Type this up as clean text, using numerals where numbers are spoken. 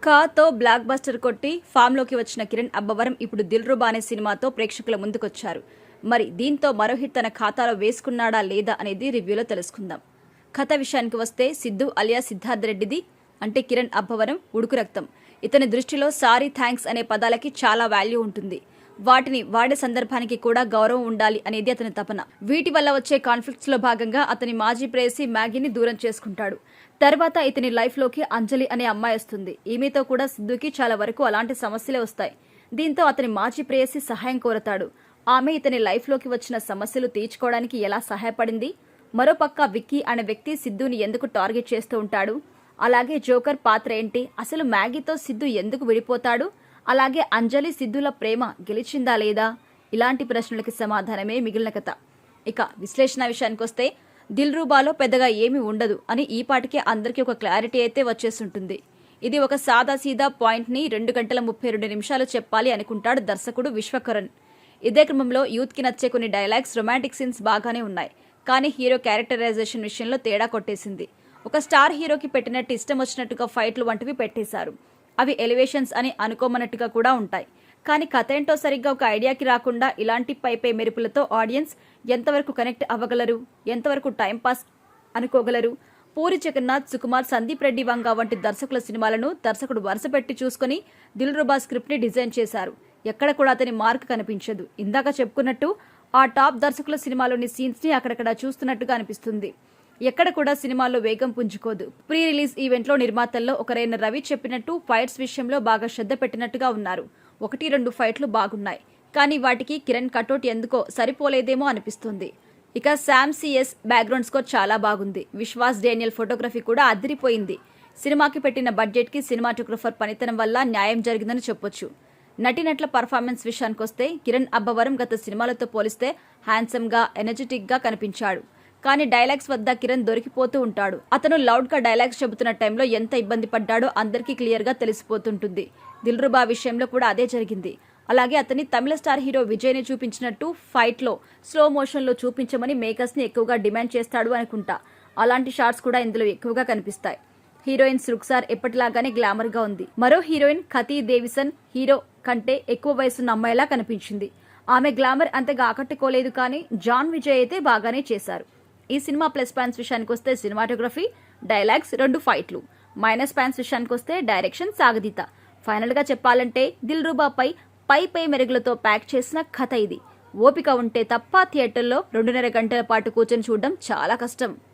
ఖాతో block buster కొట్టి ఫామ్లోకి వచ్చిన కిరణ్ అబ్బవరం ఇప్పుడు దిల్రుబా అనే సినిమాతో ప్రేక్షకుల ముందుకొచ్చారు. మరి దీంతో మరో హిట్ తన ఖాతాలో వేసుకున్నాడా లేదా అనేది రివ్యూలో తెలుసుకుందాం. కథ విషయానికి వస్తే సిద్ధు అలియా సిద్ధార్థ్ రెడ్డిది అంటే కిరణ్ అబ్బవరం ఉడుకు రక్తం. ఇతని దృష్టిలో సారీ థ్యాంక్స్ అనే పదాలకి చాలా వాల్యూ ఉంటుంది. వాటిని వాడే సందర్భానికి కూడా గౌరవం ఉండాలి అనేది అతని తపన. వీటి వల్ల వచ్చే కాన్ఫ్లిక్ట్స్ లో భాగంగా అతని మాజీ ప్రేయసి మ్యాగీని దూరం చేసుకుంటాడు. తర్వాత ఇతని లైఫ్ లోకి అంజలి అనే అమ్మాయి వస్తుంది. ఈమెతో కూడా సిద్ధుకి చాలా వరకు అలాంటి సమస్యలే వస్తాయి. దీంతో అతని మాజీ ప్రేయసి సహాయం కోరతాడు. ఆమె ఇతని లైఫ్ లోకి వచ్చిన సమస్యలు తీర్చుకోవడానికి ఎలా సహాయపడింది? మరోపక్క విక్కీ అనే వ్యక్తి సిద్ధుని ఎందుకు టార్గెట్ చేస్తూ ఉంటాడు? అలాగే జోకర్ పాత్ర ఏంటి? అసలు మ్యాగీతో సిద్ధు ఎందుకు విడిపోతాడు? అలాగే అంజలి సిద్ధుల ప్రేమ గెలిచిందా లేదా? ఇలాంటి ప్రశ్నలకి సమాధానమే మిగిలిన కథ. ఇక విశ్లేషణ విషయానికొస్తే దిల్రూబాలో పెద్దగా ఏమీ ఉండదు అని ఈ పాటికే అందరికీ ఒక క్లారిటీ అయితే వచ్చేస్తుంటుంది. ఇది ఒక సాదాసీదా పాయింట్ని 2 గంటల 32 నిమిషాలు చెప్పాలి అనుకుంటాడు దర్శకుడు విశ్వకరణ్. ఇదే క్రమంలో యూత్కి నచ్చే కొన్ని డైలాగ్స్, రొమాంటిక్ సీన్స్ బాగానే ఉన్నాయి. కానీ హీరో క్యారెక్టరైజేషన్ విషయంలో తేడా కొట్టేసింది. ఒక స్టార్ హీరోకి పెట్టినట్టు ఇష్టం వచ్చినట్టుగా ఫైట్లు వంటివి పెట్టేశారు. అవి ఎలివేషన్స్ అని అనుకోమన్నట్టుగా కూడా ఉంటాయి. కానీ కథ ఏంటో సరిగ్గా ఒక ఐడియాకి రాకుండా ఇలాంటి పై మెరుపులతో ఆడియన్స్ ఎంతవరకు కనెక్ట్ అవ్వగలరు? ఎంతవరకు టైంపాస్ అనుకోగలరు? పూరి జగన్నాథ్, సుకుమార్, సందీప్ రెడ్డి వంగ వంటి దర్శకుల సినిమాలను దర్శకుడు వరుస పెట్టి చూసుకుని దిల్రుబా స్క్రిప్ట్ ని డిజైన్ చేశారు. ఎక్కడ కూడా అతని మార్క్ కనిపించదు. ఇందాక చెప్పుకున్నట్టు ఆ టాప్ దర్శకుల సినిమాలోని సీన్స్ ని అక్కడక్కడ చూస్తున్నట్టుగా అనిపిస్తుంది. ఎక్కడ కూడా సినిమాల్లో వేగం పుంజుకోదు. ప్రీ రిలీజ్ ఈవెంట్ లో నిర్మాతల్లో ఒకరైన రవి చెప్పినట్టు ఫైట్స్ విషయంలో బాగా శ్రద్ధ పెట్టినట్టుగా ఉన్నారు. 1-2 ఫైట్లు బాగున్నాయి. కానీ వాటికి కిరణ్ కటౌట్ ఎందుకో సరిపోలేదేమో అనిపిస్తుంది. ఇక శామ్ సిఎస్ బ్యాక్గ్రౌండ్ స్కోర్ చాలా బాగుంది. విశ్వాస్ డేనియల్ ఫోటోగ్రఫీ కూడా అదిరిపోయింది. సినిమాకి పెట్టిన బడ్జెట్ కి సినిమాటోగ్రఫర్ పనితనం వల్ల న్యాయం జరిగిందని చెప్పొచ్చు. నటీనటుల పర్ఫార్మెన్స్ విషయానికొస్తే కిరణ్ అబ్బవరం గత సినిమాలతో పోలిస్తే హ్యాండ్సమ్ గా, ఎనర్జెటిక్ గా కనిపించాడు. కానీ డైలాగ్స్ వద్ద కిరణ్ దొరికిపోతూ ఉంటాడు. అతను లౌడ్ గా డైలాగ్స్ చెబుతున్న టైంలో ఎంత ఇబ్బంది పడ్డాడో అందరికీ క్లియర్ గా తెలిసిపోతుంటుంది. దిల్రుబా విషయంలో కూడా అదే జరిగింది. అలాగే అతని తమిళ స్టార్ హీరో విజయ్ ని చూపించినట్టు ఫైట్ లో స్లో మోషన్ లో చూపించమని మేకర్స్ ని ఎక్కువగా డిమాండ్ చేస్తాడు అనుకుంటా. అలాంటి షాట్స్ కూడా ఇందులో ఎక్కువగా కనిపిస్తాయి. హీరోయిన్ రుక్సార్ ఎప్పటిలాగానే గ్లామర్ గా ఉంది. మరో హీరోయిన్ కతీ దేవిసన్ హీరో కంటే ఎక్కువ వయసున్న అమ్మాయిలా కనిపించింది. ఆమె గ్లామర్ అంతగా ఆకట్టుకోలేదు. కానీ జాన్ విజయ్ అయితే బాగానే చేశారు. ఈ సినిమా ప్లస్ పాయింట్స్ విషయానికి వస్తే సినిమాటోగ్రఫీ, డైలాగ్స్, 2 ఫైట్లు. మైనస్ పాయింట్స్ విషయానికి వస్తే డైరెక్షన్, సాగదీత. ఫైనల్ గా చెప్పాలంటే దిల్రుబాపై పై మెరుగులతో ప్యాక్ చేసిన కథ ఇది. ఓపిక ఉంటే తప్ప థియేటర్లో 2.5 గంటల పాటు కూర్చొని చూడడం చాలా కష్టం.